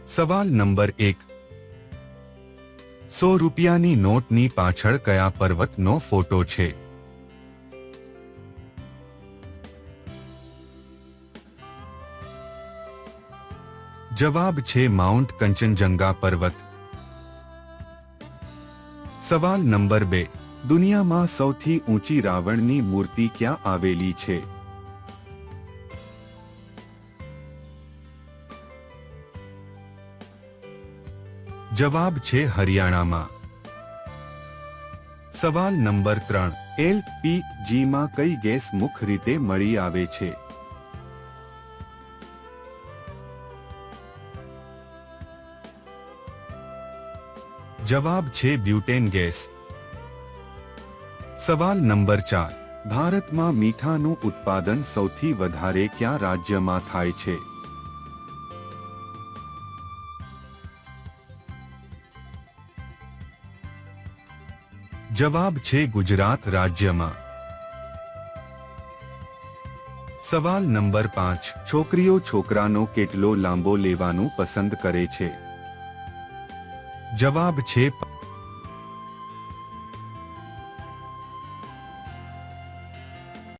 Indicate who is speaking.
Speaker 1: સવાલ નંબર 1, 100 રૂપિયાની નોટની પાછળ કયા પર્વતનો ફોટો છે? જવાબ છે માઉન્ટ કંચનજંગા પર્વત. સવાલ નંબર 2, દુનિયામાં સૌથી ઊંચી રાવણની મૂર્તિ ક્યાં આવેલી છે? જવાબ છે હરિયાણામાં. સવાલ નંબર 3, LPGમાં કઈ ગેસ મુખ્ય રીતે મળી આવે છે? જવાબ છે બ્યુટેન ગેસ. સવાલ નંબર 4, ભારતમાં મીઠાનું ઉત્પાદન સૌથી વધારે કયા રાજ્યમાં થાય છે? જવાબ છે ગુજરાત રાજ્યમાં. સવાલ નંબર 5, છોકરીઓ છોકરાનો કેટલો લાંબો લેવાનું પસંદ કરે છે? જવાબ છે